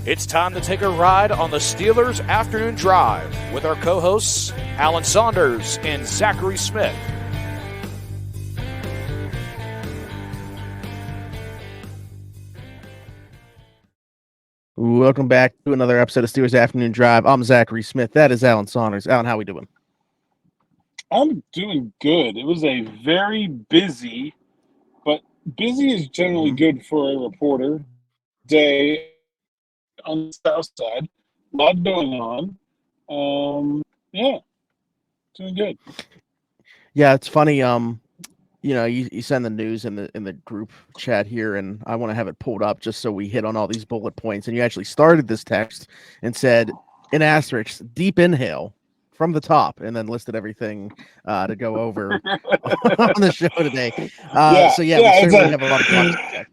It's time to take a ride on the Steelers Afternoon Drive with our co-hosts, Alan Saunders and Zachary Smith. Welcome back to another episode of Steelers Afternoon Drive. I'm Zachary Smith. That is Alan Saunders. Alan, how we doing? I'm doing good. It was a very busy, but busy is generally good for a reporter, day on the south side. A lot going on. Yeah, doing good. Yeah, it's funny. You send the news in the group chat here, and I want to have it pulled up just so we hit on all these bullet points. And you actually started this text and said, in asterisks, deep inhale from the top, and then listed everything to go over on the show today. We certainly have a lot of boxes to check.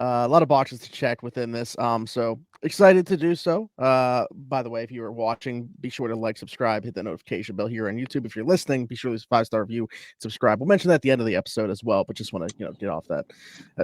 A lot of boxes to check within this. So excited to do so. By the way, if you are watching, be sure to like, subscribe, hit the notification bell here on YouTube. If you're listening, be sure to leave a 5-star review, subscribe. We'll mention that at the end of the episode as well, but just want to get off that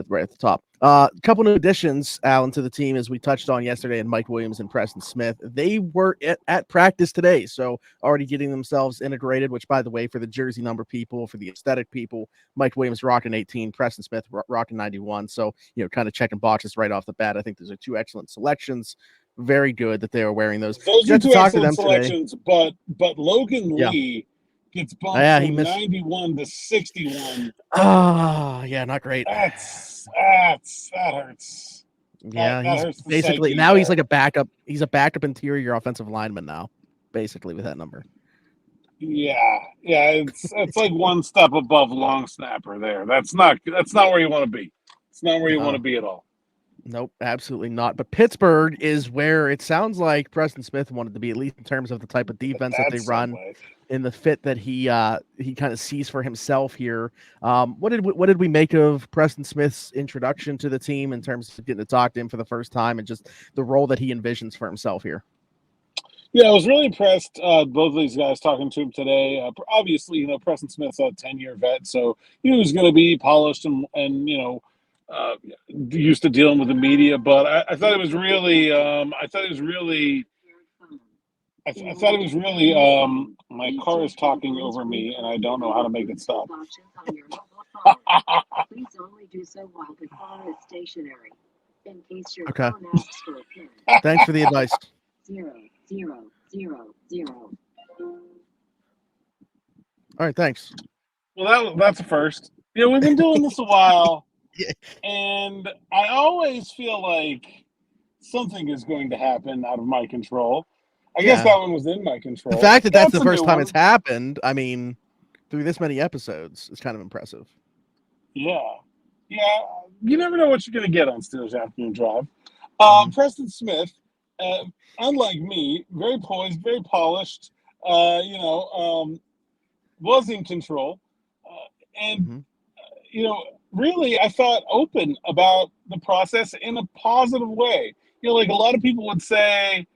right at the top. A couple new additions, Alan, to the team, as we touched on yesterday, and Mike Williams and Preston Smith. They were at practice today, so already getting themselves integrated, which, by the way, for the jersey number people, for the aesthetic people, Mike Williams rocking 18, Preston Smith rocking 91. So, kind of checking boxes right off the bat. I think those are two excellent selections. Very good that they are wearing those. Those are two excellent selections, but Logan Lee gets bumped from 91 to 61. Oh, yeah, not great. That hurts. Yeah, that he's hurts basically now he's like a backup. He's a backup interior offensive lineman now, basically, with that number. Yeah, it's like one step above long snapper there. That's not where you want to be. It's not where you want to be at all. Nope, absolutely not. But Pittsburgh is where it sounds like Preston Smith wanted to be, at least in terms of the type of defense that they run, in the fit that he kind of sees for himself here. What did we make of Preston Smith's introduction to the team in terms of getting to talk to him for the first time and just the role that he envisions for himself here? Yeah, I was really impressed. Both of these guys talking to him today. Obviously, Preston Smith's a 10-year vet, so he was going to be polished and used to dealing with the media, but I thought it was really, my car is talking over me, and I don't know how to make it stop. Please only do so while the car is stationary. In case your phone asks for a pin. Thanks for the advice. 0, 0, 0, 0. All right, thanks. Well, that's a first. We've been doing this a while. And I always feel like something is going to happen out of my control. I guess that one was in my control. The fact that that's the first time it's happened, I mean, through this many episodes, is kind of impressive. Yeah. You never know what you're going to get on Steelers Afternoon Drive. Preston Smith, unlike me, very poised, very polished, was in control. Really, I thought open about the process in a positive way. Like a lot of people would say,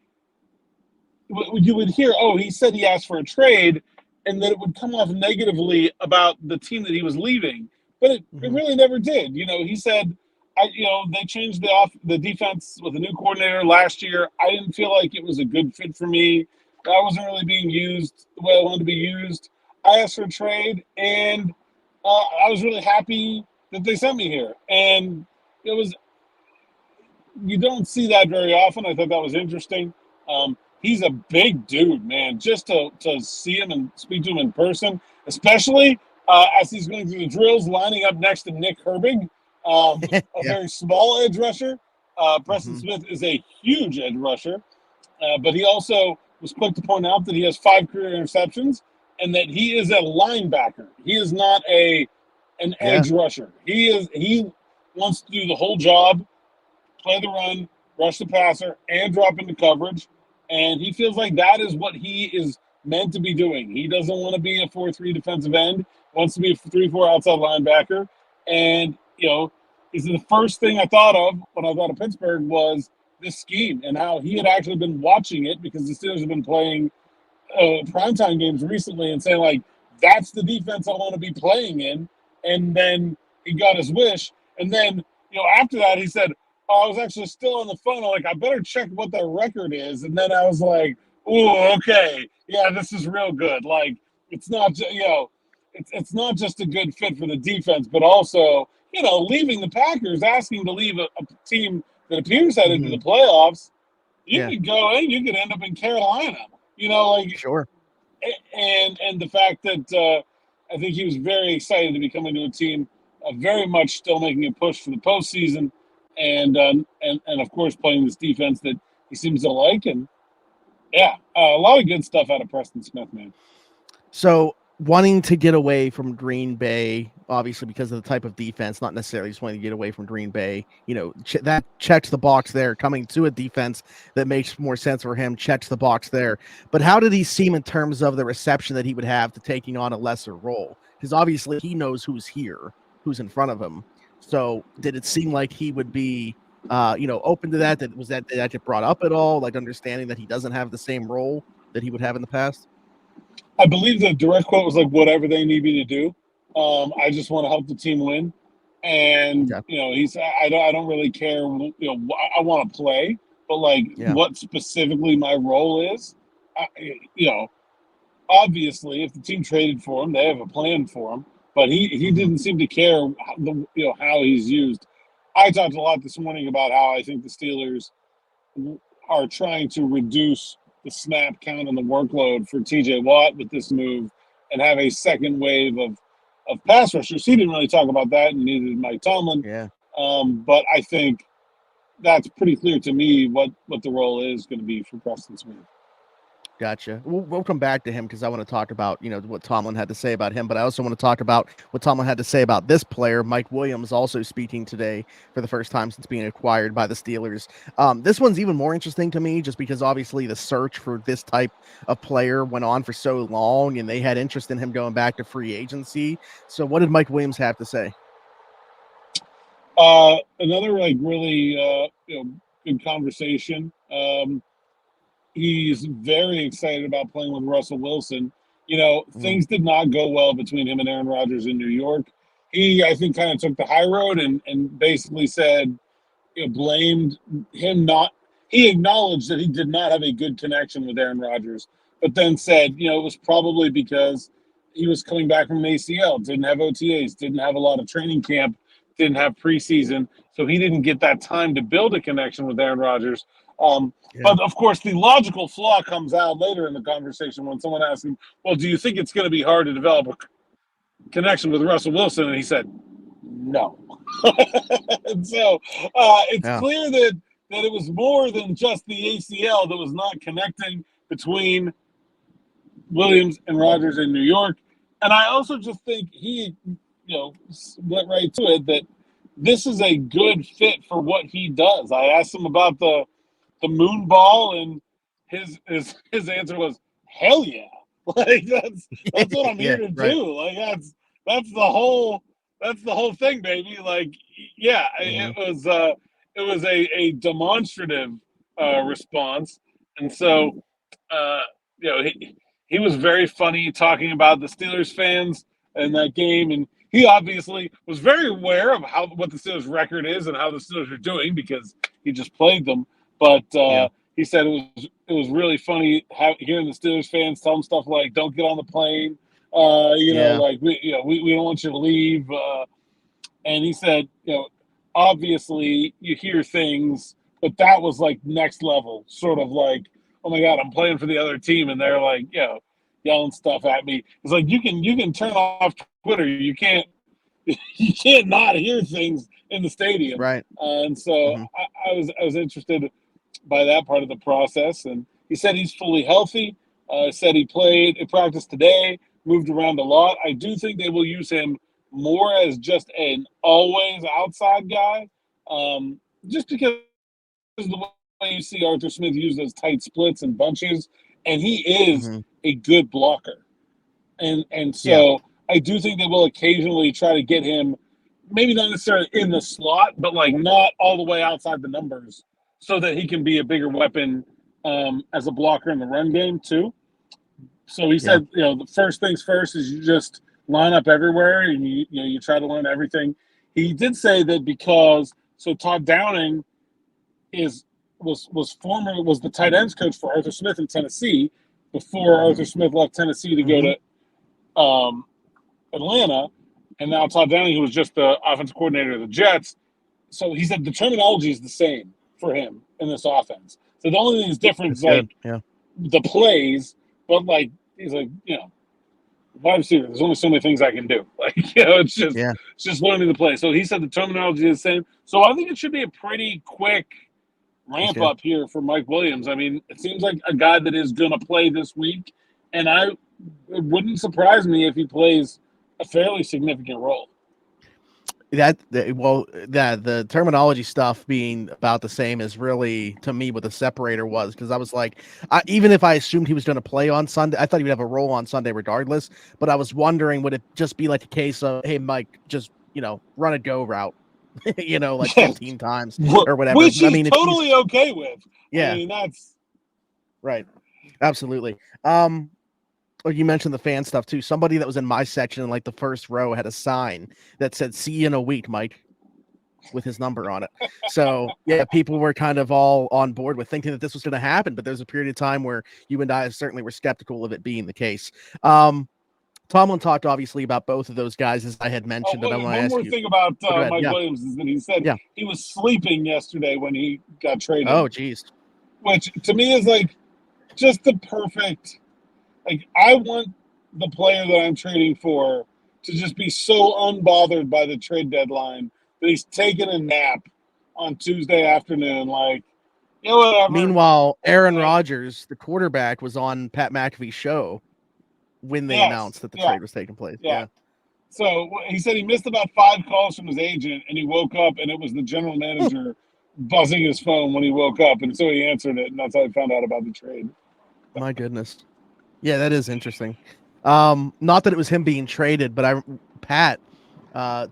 you would hear, he said he asked for a trade, and then it would come off negatively about the team that he was leaving. But it really never did. He said, they changed the defense with a new coordinator last year. I didn't feel like it was a good fit for me. I wasn't really being used the way I wanted to be used. I asked for a trade, and I was really happy that they sent me here. And you don't see that very often. I thought that was interesting. He's a big dude, man. Just to see him and speak to him in person, especially as he's going through the drills, lining up next to Nick Herbig, a very small edge rusher. Preston Smith is a huge edge rusher, but he also was quick to point out that he has 5 career interceptions and that he is a linebacker. He is not an edge rusher. He wants to do the whole job, play the run, rush the passer, and drop into coverage. And he feels like that is what he is meant to be doing. He doesn't want to be a 4-3 defensive end, wants to be a 3-4 outside linebacker. And, the first thing I thought of when I thought of Pittsburgh was this scheme and how he had actually been watching it, because the Steelers have been playing primetime games recently and saying, like, that's the defense I want to be playing in. And then he got his wish. And then, after that, he said, I was actually still on the phone. I'm like, I better check what their record is. And then I was like, ooh, okay. Yeah, this is real good. Like, it's not, it's not just a good fit for the defense, but also, leaving the Packers, asking to leave a team that appears headed to the playoffs. You could go in, you could end up in Carolina. Sure. And the fact that I think he was very excited to be coming to a team very much still making a push for the postseason, and of course playing this defense that he seems to like, and a lot of good stuff out of Preston Smith, man. So wanting to get away from Green Bay, obviously because of the type of defense, not necessarily just wanting to get away from Green Bay, that checks the box there. Coming to a defense that makes more sense for him checks the box there. But how did he seem in terms of the reception that he would have to taking on a lesser role? Because obviously he knows who's here, who's in front of him. So did it seem like he would be, open to that? Did that get brought up at all? Like understanding that he doesn't have the same role that he would have in the past? I believe the direct quote was like, whatever they need me to do. I just want to help the team win. And, he said, I don't really care. I want to play, but what specifically my role is, obviously if the team traded for him, they have a plan for him, but he didn't seem to care how he's used. I talked a lot this morning about how I think the Steelers are trying to reduce the snap count and the workload for TJ Watt with this move and have a second wave of pass rushers. He didn't really talk about that, and neither did Mike Tomlin. Yeah. But I think that's pretty clear to me what the role is going to be for Preston Smith. Gotcha. We'll come back to him because I want to talk about, what Tomlin had to say about him, but I also want to talk about what Tomlin had to say about this player. Mike Williams also speaking today for the first time since being acquired by the Steelers. This one's even more interesting to me just because obviously the search for this type of player went on for so long and they had interest in him going back to free agency. So what did Mike Williams have to say? Another really good conversation. He's very excited about playing with Russell Wilson. Things did not go well between him and Aaron Rodgers in New York. He, I think, kind of took the high road and basically said, blamed him he acknowledged that he did not have a good connection with Aaron Rodgers, but then said, it was probably because he was coming back from an ACL, didn't have OTAs, didn't have a lot of training camp, didn't have preseason, so he didn't get that time to build a connection with Aaron Rodgers. But, of course, the logical flaw comes out later in the conversation when someone asks him, well, do you think it's going to be hard to develop a connection with Russell Wilson? And he said, no. And so it's clear that it was more than just the ACL that was not connecting between Williams and Rodgers in New York. And I also just think he, went right to it that this is a good fit for what he does. I asked him about the moon ball, and his answer was, hell yeah. Like that's what I'm here to do. Like that's the whole thing, baby. Like, it was a demonstrative response. And so he was very funny talking about the Steelers fans in that game, and he obviously was very aware of what the Steelers record is and how the Steelers are doing because he just played them. But he said it was really funny hearing the Steelers fans tell him stuff like, "Don't get on the plane," like we don't want you to leave. And he said, obviously you hear things, but that was like next level, sort of like, oh my God, I'm playing for the other team, and they're like, yelling stuff at me. It's like you can turn off Twitter, you can't not hear things in the stadium, right? And so I was interested by that part of the process, and he said he's fully healthy. Said he practiced today, moved around a lot. I do think they will use him more as just an always outside guy, just because of the way you see Arthur Smith use those tight splits and bunches, and he is a good blocker. And so I do think they will occasionally try to get him, maybe not necessarily in the slot, but like not all the way outside the numbers, so that he can be a bigger weapon as a blocker in the run game too. So he said, the first things first is you just line up everywhere and you try to learn everything. He did say that because So Todd Downing was the tight ends coach for Arthur Smith in Tennessee before Arthur Smith left Tennessee to go to Atlanta, and now Todd Downing, who was just the offensive coordinator of the Jets. So he said the terminology is the same for him in this offense. So the only thing that's different is like the plays, but like he's like, wide receiver, there's only so many things I can do. Like, it's just learning the play. So he said the terminology is the same. So I think it should be a pretty quick ramp up here for Mike Williams. I mean, it seems like a guy that is going to play this week, and it wouldn't surprise me if he plays a fairly significant role. The terminology stuff being about the same is really, to me, what the separator was, because I was like, even if I assumed he was going to play on Sunday, I thought he would have a role on Sunday regardless, but I was wondering, would it just be like a case of, hey, Mike, just, run a go route, like 15 times or whatever. Which he's totally okay with. Yeah. I mean, that's right. Absolutely. You mentioned the fan stuff too. Somebody that was in my section in like the first row had a sign that said, "See you in a week, Mike," with his number on it. So yeah, people were kind of all on board with thinking that this was going to happen, but there's a period of time where you and I certainly were skeptical of it being the case. Tomlin talked obviously about both of those guys, as I had mentioned. One more thing about Mike Williams is that he said he was sleeping yesterday when he got traded. Oh, geez. Which to me is like just the perfect. Like, I want the player that I'm trading for to just be so unbothered by the trade deadline that he's taking a nap on Tuesday afternoon. Like, whatever. Meanwhile, Aaron Rodgers, the quarterback, was on Pat McAfee's show when they announced that the trade was taking place. Yeah. So he said he missed about 5 calls from his agent, and he woke up, and it was the general manager buzzing his phone when he woke up, and so he answered it, and that's how he found out about the trade. My goodness. Yeah, that is interesting. Not that it was him being traded, but Pat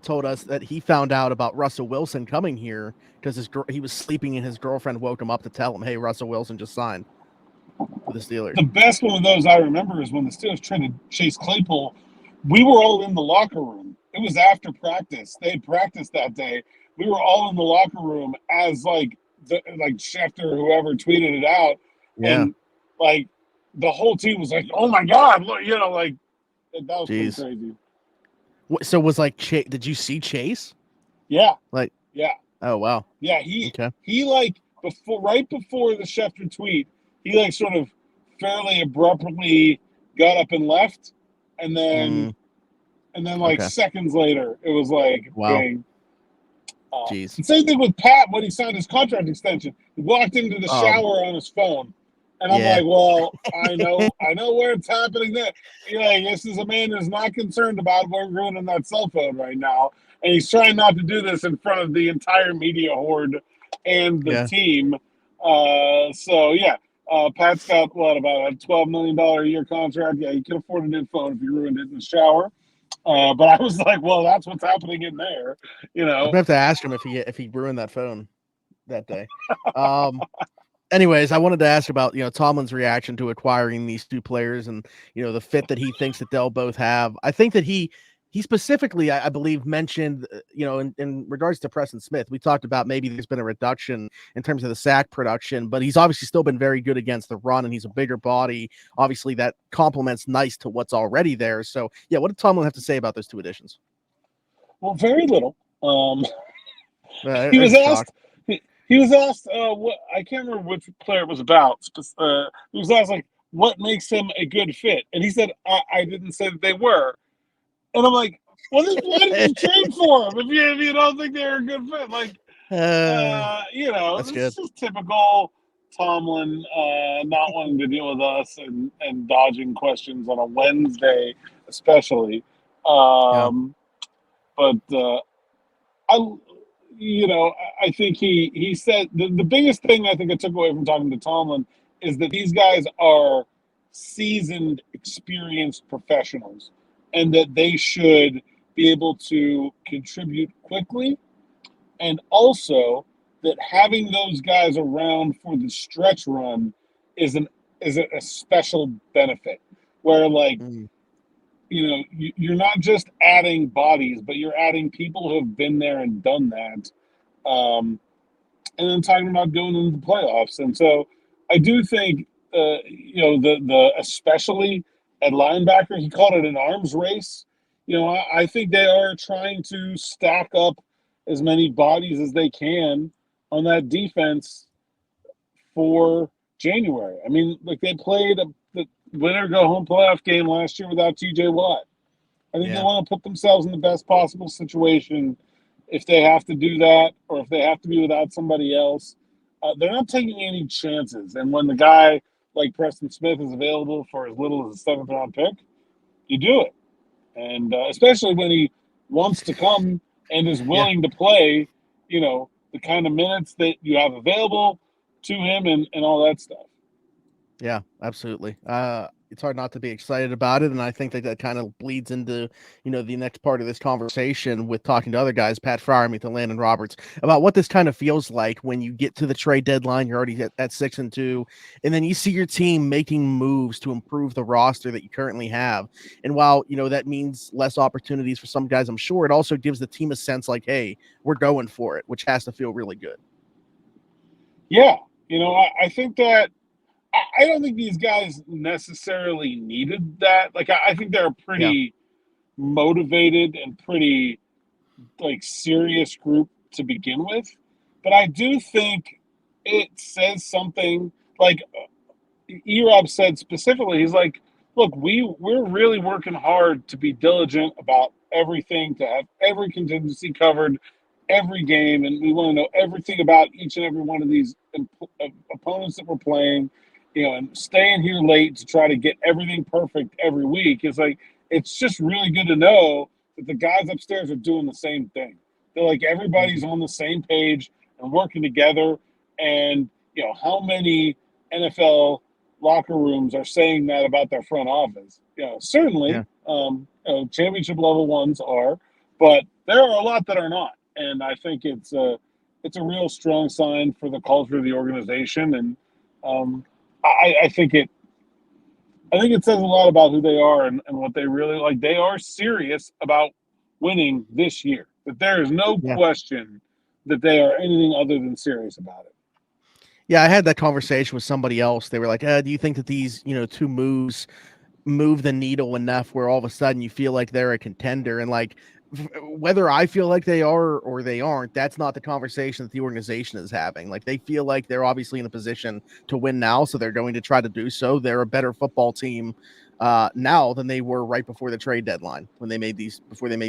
told us that he found out about Russell Wilson coming here because he was sleeping and his girlfriend woke him up to tell him, "Hey, Russell Wilson just signed with the Steelers." The best one of those I remember is when the Steelers traded Chase Claypool. We were all in the locker room. It was after practice. They had practiced that day. We were all in the locker room as like Schefter or whoever tweeted it out, and like. The whole team was like, "Oh my God!" Look, like that was pretty crazy. So was like, did you see Chase? Yeah. Oh wow. Yeah, he like right before the Schefter tweet, he like sort of fairly abruptly got up and left, and then seconds later, it was like, wow. Dang. Jeez. Same thing with Pat when he signed his contract extension. He walked into the shower on his phone. And I'm like, well, I know where it's happening there. This is a man who's not concerned about ruining that cell phone right now. And he's trying not to do this in front of the entire media horde and the team. Pat's got, about a $12 million a year contract. Yeah, he can afford a new phone if he ruined it in the shower. But I was like, well, that's what's happening in there. I'm going to have to ask him if he ruined that phone that day. Anyways, I wanted to ask about, Tomlin's reaction to acquiring these two players and, the fit that he thinks that they'll both have. I think that he specifically, I believe, mentioned, in regards to Preston Smith, we talked about maybe there's been a reduction in terms of the sack production, but he's obviously still been very good against the run, and he's a bigger body. Obviously, that complements nice to what's already there. So, yeah, what did Tomlin have to say about those two additions? Well, very little. He was asked. He was asked, what I can't remember which player it was about. He was asked, like, what makes him a good fit? And he said, I didn't say that they were. And I'm like, well, then why did you trade for them if you don't think they're a good fit? Like, that's this good. is just typical Tomlin not wanting to deal with us and dodging questions on a Wednesday, especially. But I think he said the biggest thing I think I took away from talking to Tomlin is that these guys are seasoned, experienced professionals, and that they should be able to contribute quickly, and also that having those guys around for the stretch run is a special benefit, where you're not just adding bodies, but you're adding people who have been there and done that. and then talking about going into the playoffs. And so I do think, the especially at linebacker, he called it an arms race. I think they are trying to stack up as many bodies as they can on that defense for January. I mean, like they played the winner go home playoff game last year without TJ Watt. I think they want to put themselves in the best possible situation if they have to do that or if they have to be without somebody else. They're not taking any chances. And when the guy like Preston Smith is available for as little as a 7th-round pick, you do it. And especially when he wants to come and is willing to play, the kind of minutes that you have available to him and all that stuff. Yeah, absolutely. It's hard not to be excited about it, and I think that kind of bleeds into, the next part of this conversation with talking to other guys, Pat Freiermuth and Landon Roberts, about what this kind of feels like when you get to the trade deadline. You're already at 6-2, and then you see your team making moves to improve the roster that you currently have. And while that means less opportunities for some guys, I'm sure it also gives the team a sense like, hey, we're going for it, which has to feel really good. Yeah, I think that. I don't think these guys necessarily needed that. Like, I think they're a pretty motivated and pretty, serious group to begin with. But I do think it says something, like E-Rob said specifically, he's like, look, we're really working hard to be diligent about everything, to have every contingency covered every game, and we want to know everything about each and every one of these opponents that we're playing. And staying here late to try to get everything perfect every week is it's just really good to know that the guys upstairs are doing the same thing. They're like, everybody's on the same page and working together. And, how many NFL locker rooms are saying that about their front office? Certainly, championship level ones are, but there are a lot that are not. And I think it's a real strong sign for the culture of the organization. And, I think it says a lot about who they are and what they really like. They are serious about winning this year. That there is no question that they are anything other than serious about it. Yeah, I had that conversation with somebody else. They were like, do you think that these, 2 moves move the needle enough where all of a sudden you feel like they're a contender? And whether I feel like they are or they aren't, that's not the conversation that the organization is having. Like, they feel like they're obviously in a position to win now, so they're going to try to do so. They're a better football team now than they were right before the trade deadline before they made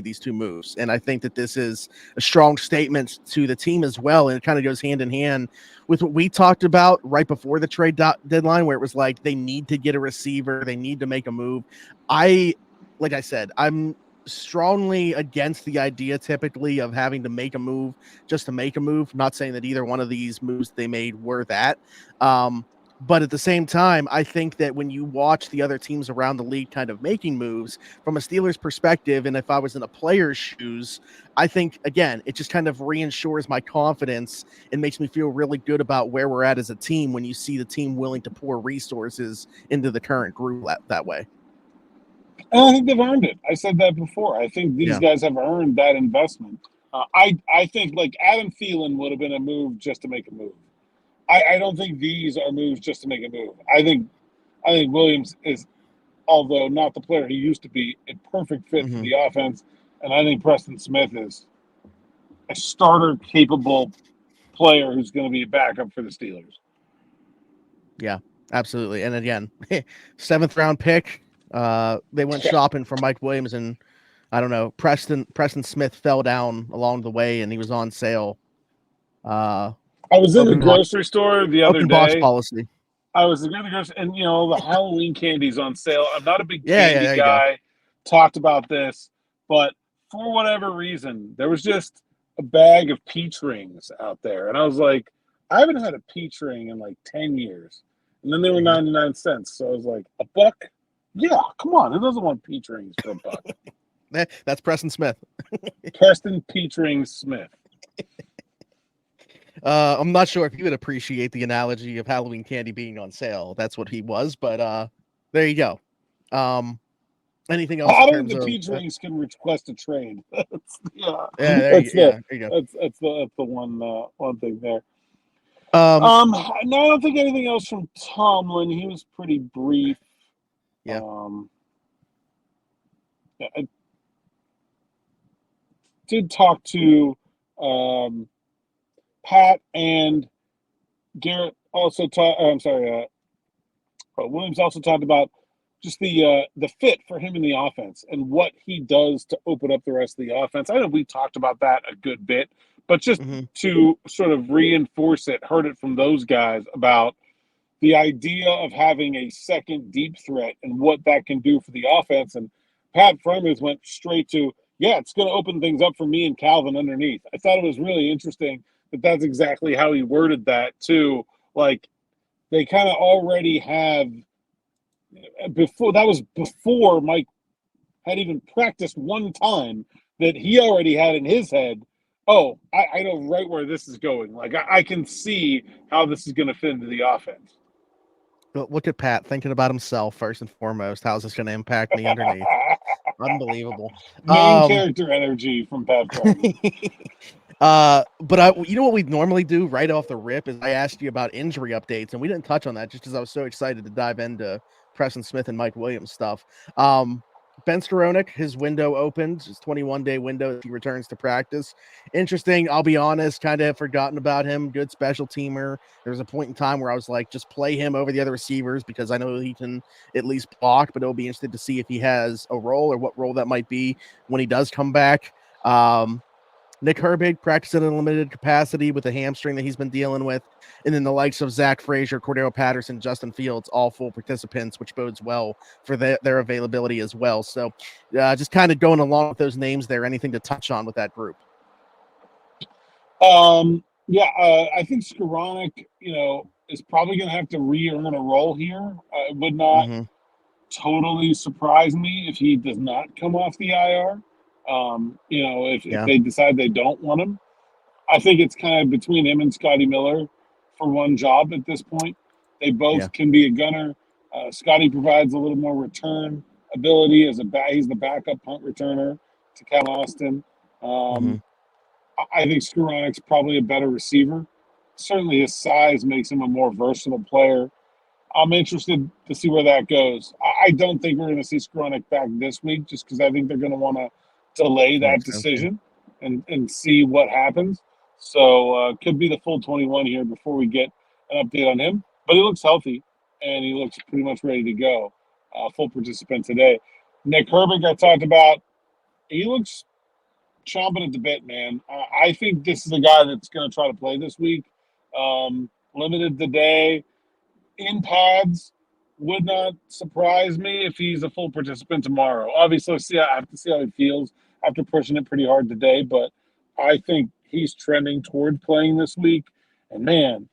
these 2 moves. And I think that this is a strong statement to the team as well. And it kind of goes hand in hand with what we talked about right before the trade deadline, where it was like, they need to get a receiver. They need to make a move. Like I said, I'm strongly against the idea typically of having to make a move just to make a move. Not saying that either one of these moves they made were that. But at the same time, I think that when you watch the other teams around the league kind of making moves from a Steelers perspective, and if I was in a player's shoes, I think, again, it just kind of reinsures my confidence and makes me feel really good about where we're at as a team when you see the team willing to pour resources into the current group that way. And I think they've earned it. I said that before. I think these guys have earned that investment. I think Adam Thielen would have been a move just to make a move. I don't think these are moves just to make a move. I think Williams is, although not the player he used to be, a perfect fit for the offense. And I think Preston Smith is a starter-capable player who's going to be a backup for the Steelers. Yeah, absolutely. And again, 7th-round pick. They went shopping for Mike Williams, and I don't know, Preston Smith fell down along the way, and he was on sale. I was in the grocery store the other Open day. box policy. I was in the grocery, and the Halloween candy's on sale. I'm not a big candy guy. Talked about this, but for whatever reason, there was just a bag of peach rings out there, and I was like, I haven't had a peach ring in 10 years. And then they were 99 cents, so I was like, $1? Yeah, come on. Who doesn't want peach rings for $1? That's Preston Smith. Preston Peach Rings Smith. I'm not sure if you would appreciate the analogy of Halloween candy being on sale. That's what he was, but there you go. Anything else? I in don't terms think the of, Peach Rings can request a trade. yeah, there you go. That's the one thing there. Um, No, I don't think anything else from Tomlin. He was pretty brief. Yeah. I did talk to Pat and Garrett. Also Williams also talked about just the fit for him in the offense and what he does to open up the rest of the offense. I know we talked about that a good bit, but just to sort of reinforce it, heard it from those guys about the idea of having a second deep threat and what that can do for the offense. And Pat Freiermuth went straight to, it's going to open things up for me and Calvin underneath. I thought it was really interesting that that's exactly how he worded that too. Like, they kind of already have before Mike had even practiced one time, that he already had in his head, I know right where this is going. Like, I can see how this is going to fit into the offense. Look at Pat thinking about himself first and foremost. How's this going to impact me underneath? Unbelievable. Main character energy from Pat Freiermuth. But you know what we normally do right off the rip is I asked you about injury updates, and we didn't touch on that just because I was so excited to dive into Preston Smith and Mike Williams stuff. Ben Skowronek, his window opened, his 21-day window. He returns to practice. Interesting. I'll be honest, kind of forgotten about him. Good special teamer. There was a point in time where I was like, just play him over the other receivers because I know he can at least block, but it'll be interesting to see if he has a role or what role that might be when he does come back. Nick Herbig practicing in a limited capacity with a hamstring that he's been dealing with. And then the likes of Zach Frazier, Cordarrelle Patterson, Justin Fields, all full participants, which bodes well for their availability as well. So just kind of going along with those names there, anything to touch on with that group? I think Skowronek, is probably going to have to re-earn a role here. It would not totally surprise me if he does not come off the IR. If they decide they don't want him, I think it's kind of between him and Scotty Miller for one job at this point. They both can be a gunner. Scotty provides a little more return ability as he's the backup punt returner to Cal Austin. I think Skowronek's probably a better receiver. Certainly his size makes him a more versatile player. I'm interested to see where that goes. I don't think we're going to see Skowronek back this week just because I think they're going to want to delay that decision and see what happens. So could be the full 21 here before we get an update on him. But he looks healthy, and he looks pretty much ready to go. Full participant today. Nick Herbig, I talked about. He looks chomping at the bit, man. I think this is a guy that's going to try to play this week. Limited today. In pads, would not surprise me if he's a full participant tomorrow. Obviously, I have to see how he feels after pushing it pretty hard today, but I think he's trending toward playing this week. And man,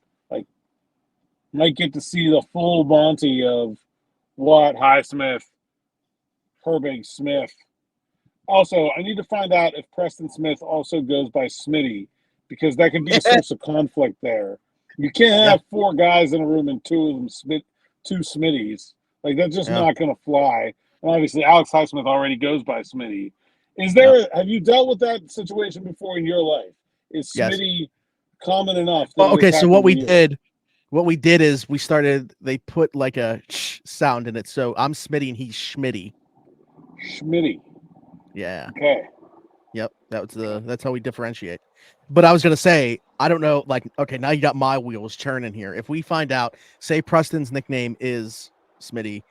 might get to see the full Monty of Watt, Highsmith, Herbig, Smith. Also, I need to find out if Preston Smith also goes by Smitty, because that could be a source of conflict there. You can't have four guys in a room and two of them two Smitties. That's just not going to fly. And obviously, Alex Highsmith already goes by Smitty. Have you dealt with that situation before in your life? Is Smitty common enough? So what we did is they put like a sh sound in it. So I'm Smitty and he's Schmitty. Schmitty. Yeah. Okay. Yep. That's how we differentiate. But I was gonna say, I don't know, now you got my wheels churning here. If we find out, say Preston's nickname is Smitty,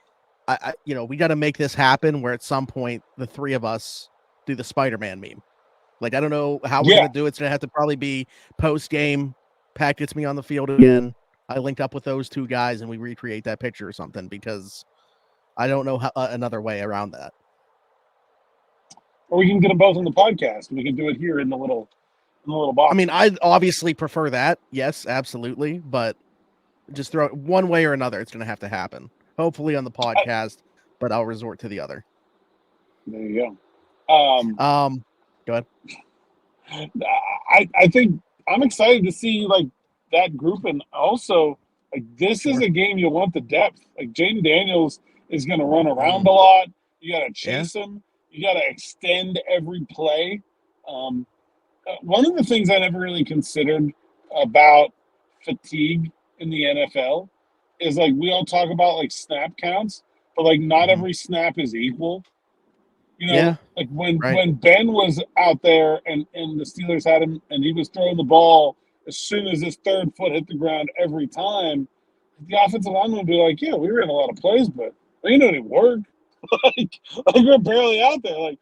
we got to make this happen where at some point the three of us do the Spider-Man meme. I don't know how we're gonna do it. It's gonna have to probably be post game. Pat gets me on the field again. I link up with those two guys and we recreate that picture or something, because I don't know another way around that. Or we can get them both on the podcast. We can do it here in the little box. I mean, I obviously prefer that. Yes, absolutely. But just throw it one way or another. It's going to have to happen. Hopefully on the podcast, but I'll resort to the other. There you go. Go ahead. I think I'm excited to see that group, and also this is a game you want the depth. Jayden Daniels is going to run around a lot. You got to chase them. You got to extend every play. One of the things I never really considered about fatigue in the NFL is like we all talk about like snap counts, but like not every snap is equal. You know, like when Ben was out there and the Steelers had him and he was throwing the ball as soon as his third foot hit the ground every time, the offensive lineman would be like, yeah, we ran a lot of plays, but we didn't do any work. like we're barely out there. Like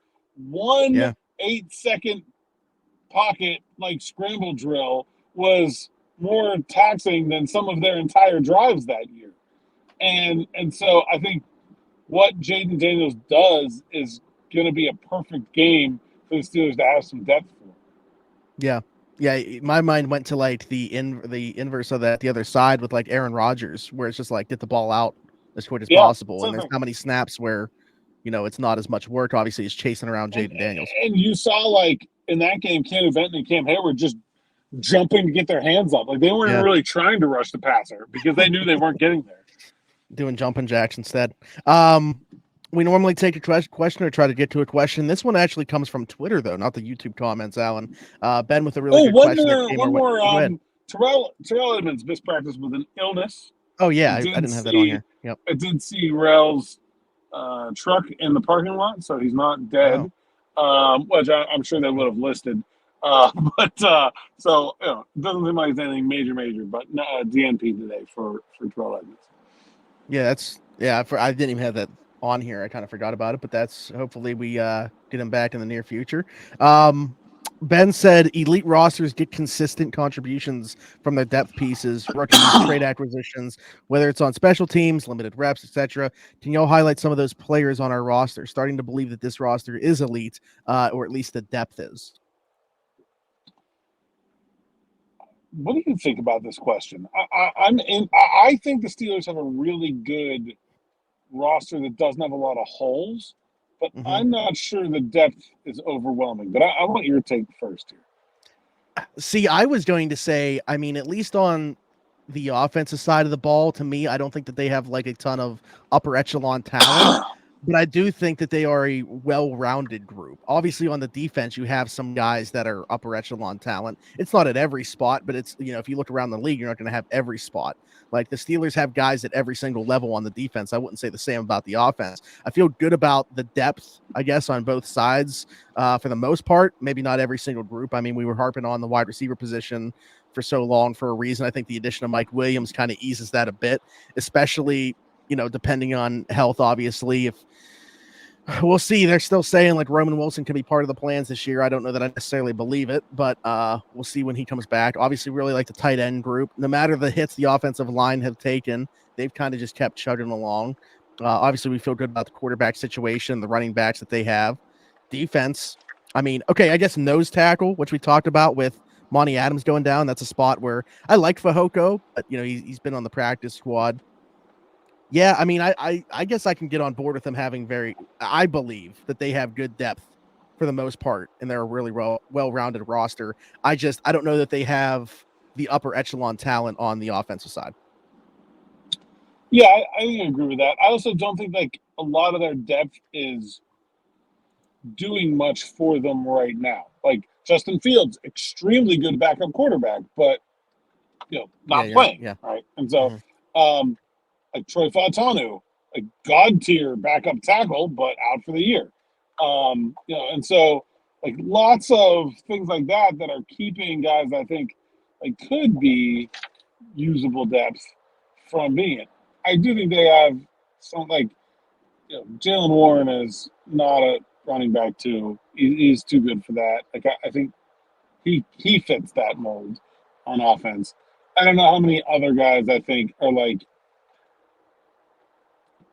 8-second pocket like scramble drill was more taxing than some of their entire drives that year. And so I think what Jayden Daniels does is going to be a perfect game for the Steelers to have some depth for. Yeah. My mind went to like the inverse of that, the other side with like Aaron Rodgers, where it's just like get the ball out as quick as possible. And there's how many snaps where, it's not as much work. Obviously, he's chasing around Jayden Daniels. And you saw like in that game, Cam Benton and Cam Hayward just jumping to get their hands up. Like they weren't really trying to rush the passer because they knew they weren't getting there. Doing jumping jacks instead. We normally take a question or try to get to a question. This one actually comes from Twitter, though, not the YouTube comments, Alan. Ben with a really good question. One more. Terrell Edmonds mispracticed with an illness. Oh, yeah. I didn't have that on here. Yep. I did see Rel's truck in the parking lot, so he's not dead, which I'm sure they would have listed. So, it doesn't seem like it's anything major, but DNP today for Terrell Edmonds. Yeah, I didn't even have that on here. I kind of forgot about it, but that's hopefully we get him back in the near future. Ben said elite rosters get consistent contributions from their depth pieces, rookies, trade acquisitions, whether it's on special teams, limited reps, etc. Can y'all highlight some of those players on our roster? Starting to believe that this roster is elite, or at least the depth is. What do you think about this question? I think the Steelers have a really good roster that doesn't have a lot of holes, but I'm not sure the depth is overwhelming. But I want your take first here. See, I was going to say, I mean, at least on the offensive side of the ball, to me, I don't think that they have like a ton of upper echelon talent. But I do think that they are a well-rounded group. Obviously, on the defense, you have some guys that are upper echelon talent. It's not at every spot, but it's, if you look around the league, you're not going to have every spot. Like the Steelers have guys at every single level on the defense. I wouldn't say the same about the offense. I feel good about the depth, I guess, on both sides for the most part. Maybe not every single group. I mean, we were harping on the wide receiver position for so long for a reason. I think the addition of Mike Williams kind of eases that a bit, especially depending on health, obviously. If we'll see, they're still saying like Roman Wilson can be part of the plans this year. I don't know that I necessarily believe it, but we'll see when he comes back. Obviously, really like the tight end group. No matter the hits the offensive line have taken, they've kind of just kept chugging along. Obviously, we feel good about the quarterback situation, the running backs that they have. Defense, I mean, okay, I guess nose tackle, which we talked about with Monty Adams going down. That's a spot where I like Fehoko, but he's been on the practice squad. Yeah, I mean, I guess I can get on board with them having I believe that they have good depth for the most part, and they're a really well-rounded roster. I don't know that they have the upper echelon talent on the offensive side. Yeah, I think I agree with that. I also don't think like a lot of their depth is doing much for them right now. Like Justin Fields, extremely good backup quarterback, but not playing. Yeah. Right. And so like Troy Fautanu, a god tier backup tackle, but out for the year. And so like lots of things like that are keeping guys I think like could be usable depth from being it. I do think they have some like Jaylen Warren is not a running back too. He's too good for that. Like I think he fits that mold on offense. I don't know how many other guys I think are like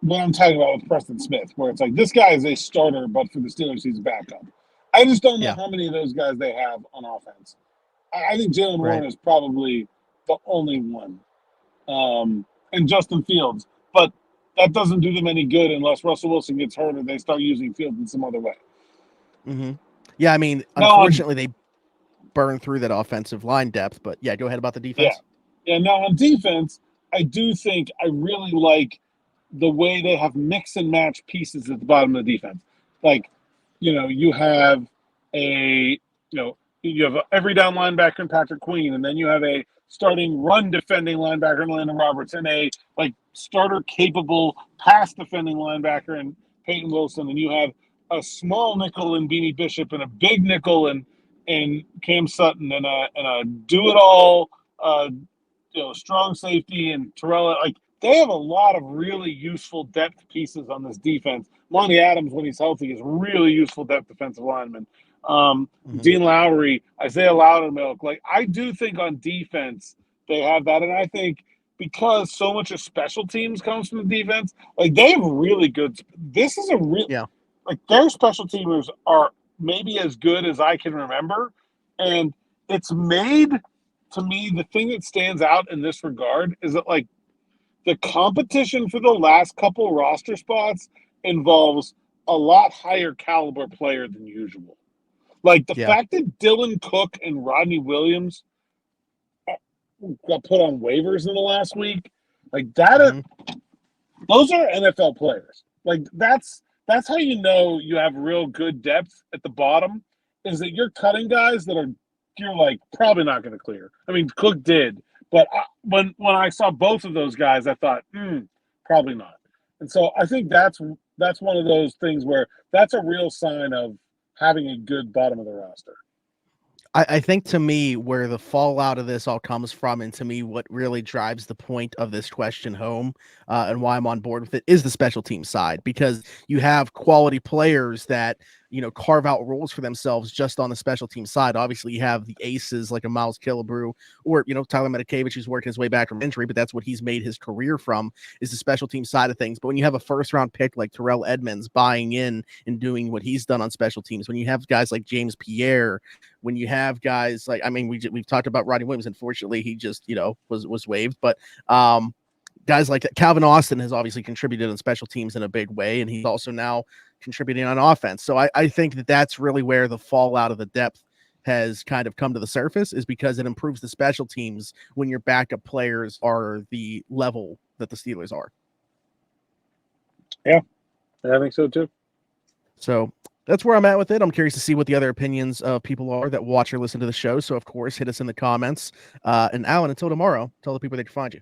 what I'm talking about with Preston Smith, where it's like this guy is a starter, but for the Steelers, he's a backup. I just don't know how many of those guys they have on offense. I think Jaylen Warren is probably the only one, and Justin Fields. But that doesn't do them any good unless Russell Wilson gets hurt or they start using Fields in some other way. Yeah, I mean, unfortunately, they burn through that offensive line depth. But yeah, go ahead about the defense. Yeah. Now on defense, I do think I really like the way they have mix and match pieces at the bottom of the defense. Like, you have you have every down linebacker in Patrick Queen, and then you have a starting run defending linebacker in Landon Roberts, and a starter capable pass defending linebacker in Peyton Wilson, and you have a small nickel in Beanie Bishop and a big nickel in Cam Sutton, and a do it all strong safety and Terrell. They have a lot of really useful depth pieces on this defense. Monty Adams, when he's healthy, is really useful depth defensive lineman. Dean Lowry, Isaiah Loudermilk. I do think on defense they have that, and I think because so much of special teams comes from the defense, they have really good. This is a real their special teamers are maybe as good as I can remember, and it's made to me the thing that stands out in this regard is that the competition for the last couple roster spots involves a lot higher caliber player than usual. The fact that Dylan Cook and Rodney Williams got put on waivers in the last week, that those are NFL players. That's how you know you have real good depth at the bottom, is that you're cutting guys that you're probably not going to clear. I mean, Cook did. But when I saw both of those guys, I thought, probably not. And so I think that's one of those things where that's a real sign of having a good bottom of the roster. I think to me where the fallout of this all comes from, and to me what really drives the point of this question home and why I'm on board with it, is the special team side, because you have quality players that carve out roles for themselves just on the special team side. Obviously you have the aces like a Miles Killebrew or Tyler Medikevich, who's working his way back from injury, but that's what he's made his career from, is the special team side of things. But when you have a first round pick like Terrell Edmonds buying in and doing what he's done on special teams, when you have guys like James Pierre, when you have guys we've talked about Rodney Williams, unfortunately he just was waived, but guys like that. Calvin Austin has obviously contributed on special teams in a big way, and he's also now contributing on offense. So I think that that's really where the fallout of the depth has kind of come to the surface, is because it improves the special teams when your backup players are the level that the Steelers are. Yeah, I think so too. So that's where I'm at with it. I'm curious to see what the other opinions of people are that watch or listen to the show. So of course, hit us in the comments. And Alan, until tomorrow, tell the people they can find you.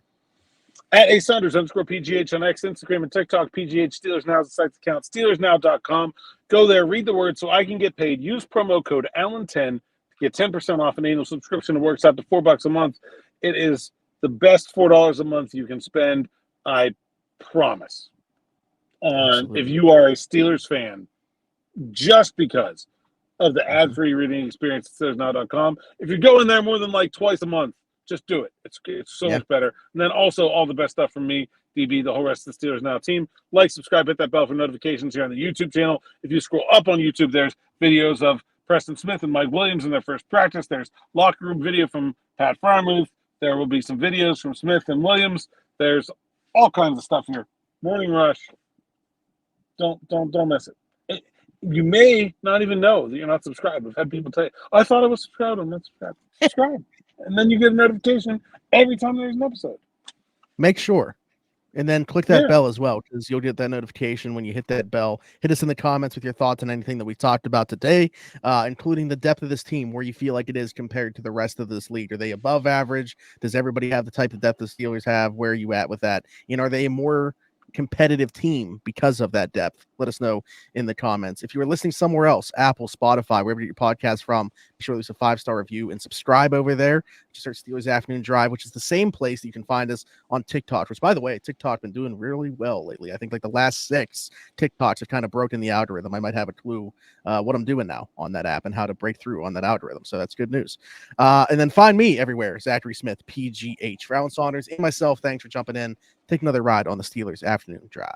At @Saunders_PGH on X, Instagram, and TikTok. PGH Steelers Now is the site's account. SteelersNow.com. Go there, read the word so I can get paid. Use promo code Allen10 to get 10% off an annual subscription. It works out to $4 a month. It is the best $4 a month you can spend, I promise. If you are a Steelers fan, just because of the ad-free reading experience at SteelersNow.com. If you're going there more than twice a month, just do it. It's so much better. And then also all the best stuff from me, DB, the whole rest of the Steelers Now team. Like, subscribe, hit that bell for notifications here on the YouTube channel. If you scroll up on YouTube, there's videos of Preston Smith and Mike Williams in their first practice. There's locker room video from Pat Freiermuth. There will be some videos from Smith and Williams. There's all kinds of stuff here. Morning Rush. Don't miss it. You may not even know that you're not subscribed. I've had people tell you, I thought I was subscribed. I'm not subscribed. Subscribe. And then you get a notification every time there's an episode. Make sure. And then click that bell as well, because you'll get that notification when you hit that bell. Hit us in the comments with your thoughts on anything that we talked about today, including the depth of this team, where you feel like it is compared to the rest of this league. Are they above average? Does everybody have the type of depth the Steelers have? Where are you at with that? Are they a more competitive team because of that depth? Let us know in the comments. If you are listening somewhere else, Apple, Spotify, wherever you get your podcast from, be sure to leave a 5-star review and subscribe over there. Just search Steelers Afternoon Drive, which is the same place that you can find us on TikTok, which, by the way, TikTok been doing really well lately. I think the last 6 TikToks have kind of broken the algorithm. I might have a clue what I'm doing now on that app and how to break through on that algorithm. So that's good news. And then find me everywhere, Zachary Smith, PGH. For Alan Saunders and myself, thanks for jumping in. Take another ride on the Steelers Afternoon Drive.